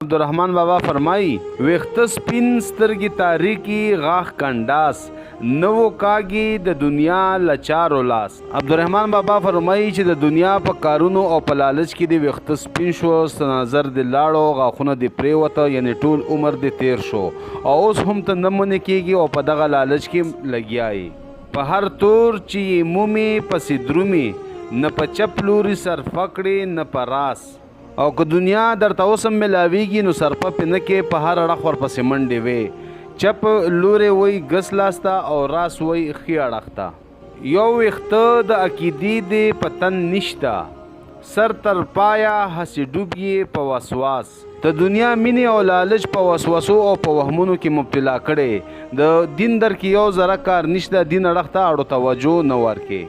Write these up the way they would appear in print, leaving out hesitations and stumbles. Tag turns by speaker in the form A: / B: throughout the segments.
A: عبدالرحمن بابا فرمایي ویښته سپین سترګې تاریکي غاښ کنډاس نوو کاږي د دنیا لچارو لاس. عبدالرحمن بابا فرمایي چې د دنیا په کارونو او په لالچ کې د ویښته سپین شو، نظر د لاړو، غاښونه د پریوته، یعنی ټول عمر د تیر شو او اوس هم ته نه منې کېږي او په دغه لالچ کې لګیا یې. په هر تور چې یې مومي پسې درومي، نه په چپ لوري سرفه کړې نه په راس. او که دنیا درته اوس هم ملاویږي نو سرفه پې نه کې، په هر اړخ ورپسې منډې وې. چپ لورې وی ګس لاسته او راس وی ښي اړخ ته. یو ویښته د عقیدې د پتن نشته، سر تر پایه هسې ډوب یې په وسواس. د دنیا مینې او لالچ په وسوسو او په وهمونو کې مبتلا کړې. د دین در کې یو ذره کار نشته، دین اړخ ته اړو توجه نه ورکې.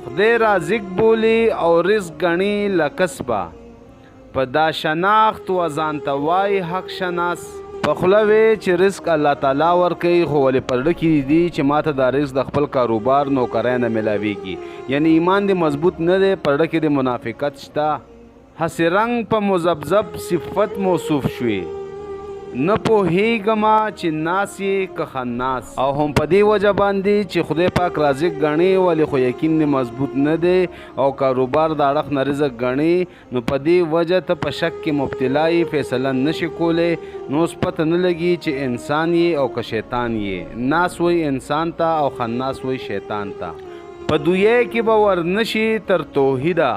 A: خدای رازق بولی او رزق ګڼي لکسبه، په دا شناخت و ځان ته وایي حق شناس. په خوله وې چې رزق الله تعالی ورکوي، خو ولې په زړه کې دي چې ماته دا رزق د خپل کاروبار نوکرۍ نه ملاویږي، یعنی ایمان دې مضبوط نه دی، په زړه کې د منافقت شته. هسې رنګ په مذبذب صفت موصوف شوي، نه پوهیږم چې ناس یې که خناس. او هم په دې وجه باندې چې خدای پاک رازق ګڼي، ولې خو یقین دې مضبوط نه دی او کاروبار د اړخ نه رزق ګڼي، نو په دې وجه ته په شک کې مبتلا یې، فیصله نشي کولی. نو اوس پته نه لګي چې انسان یې او که شیطان یې. ناس وی انسان ته او خناس وی شیطان ته. په دویه کې به ورنشي تر توحیده،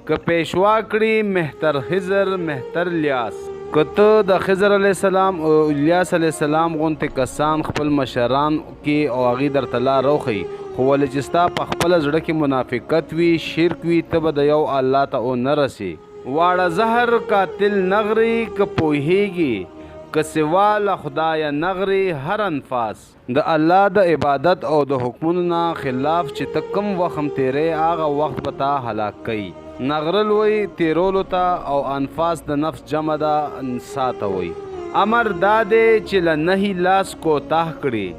A: که پیشوا کړي مهتر خضر مهتر لیاس. که ته د خضر علیه السلام او الیاس علیه السلام غوندې کسان خپل مشران کې او هغې درته لار وښیي، خو ولې چې ستا په خپله زړه کې منافقت وي، شرک وي، ته به د یو الله ته ونه رسې. واړه زهر قاتل نغري که پوهیږي، که سوا له خدایه نغري هر انفاس. د الله د عبادت او د حکمونو نه خلاف چې ته کوم وخت هم تیرې، هغه وخت به تا هلاک کوي. نغرل وی تیرولو ته او انفاس د نفس جمع ده ساته وی. امر دا دی چې له نهي لاس کوتاه کړي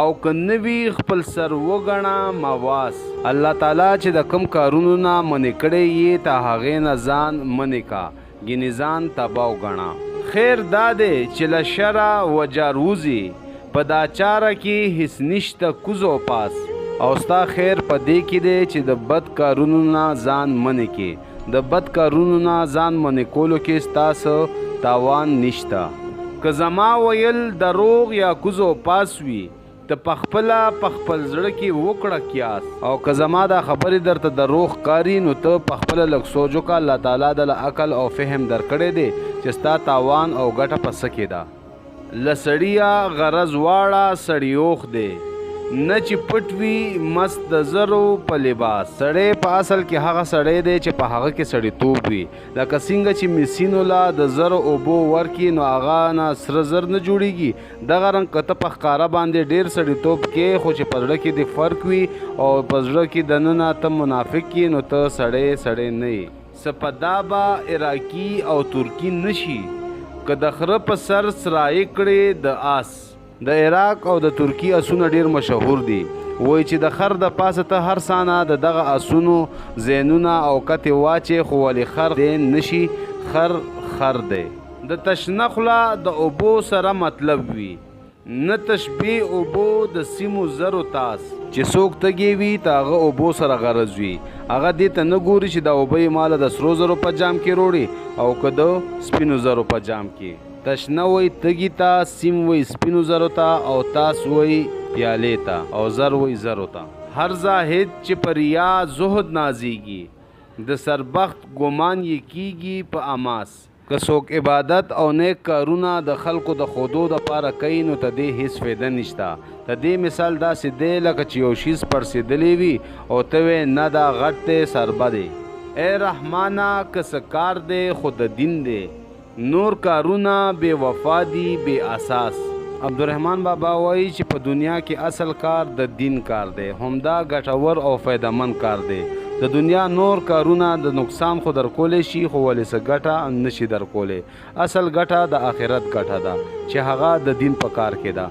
A: او که نوي خپل سر وګڼه مواس. الله تعالی چې د کم کارونو نه منې کړی یې، ته هغې نه ځان منې کا، ګینې ځان تباه وګڼه. خیر دا دی چې له شره وجار وځي، په دا چاره کې هیڅ نشته کوز او پاس. او ستا خیر په دې کې دی چې د بد کارونو نه ځان منې کې. د بد کارونو نه ځان منې کولو کې ستاسو تاوان نشته. که زما ویل دروغ یا کوز او پاس وي، ته پخپله په خپل زړه کې وکړه قیاس. او که زما دا خبرې درته دروغ ښکاري، نو ته پخپله لږ سوچ وکړه. الله تعالی د عقل او فهم درکړی دی چې ستا تاوان او ګټه په څه کې ده. له سړیه غرض واړه سړیوخ دی، نه چې پټ وي مست د زرو په لباس. سړی په اصل کې هغه سړی دی چې په هغه کې سړیتوب وي. لکه څنګه چې مسینو لا د زرو اوبو ورکي، نو هغه نه سره زر نه جوړیږي. دغه رنګ که ته په ښکاره باندې ډېر سړیتوب کې، خو چې په زړه کې د فرق وي او په زړه کې دننه ته منافق یې، نو ته سړی نه یې. سپدابه عراقي او ترکي نشي، که د خره په سر سرایه کړې د آس. د عراق او د ترکی اسونه ډیر مشهور دي. وای چې د خر د پاسه ته هر سانه د دغه اسونو زینونه او کتې واچې، خو ولې خر دی نشي. خر دی. د تشنخله د اوبو سره مطلب وي، نه تشبیه اوبو د سیمو زرو تاس. چې څوک تږی وي ته هغه اوبو سره غرض وي، هغه دې ته نه ګوري چې دا اوبه یې ماله د سرو زرو په جام کې روړي او که د سپینو زرو په جام کې. تشنه وی تږي ته، سیم وی سپینو زرو ته، او تاس وی پیالې ته، او زر وی زرو ته. هر زاهد چې پر ریا زهد نازیږي، د سربخت ګمان یې کیږي په اماس. که څوک عبادت او نیک کارونه د خلکو د خودو دپاره کوي، نو ته دې هیڅ فایده نشته. د دې مثال داسې دی لکه چې یو شیز پړسېدلی وي او ته وې نه دا غټ دی سربه دی. ای رحمانه که څه کار دی خو د دین دی، نور کارونه بے وفا دي بے اساس. عبدالرحمن بابا وایي چې په دنیا کې اصل کار د دین کار دی، همدا ګټور او فایدهمند کار دی. د دنیا نور کارونه د نقصان خو در کولی شي، خو ولې څه ګټه نشي در کولی. اصل ګټه د آخرت ګټه ده چې هغه د دین په کار کې ده.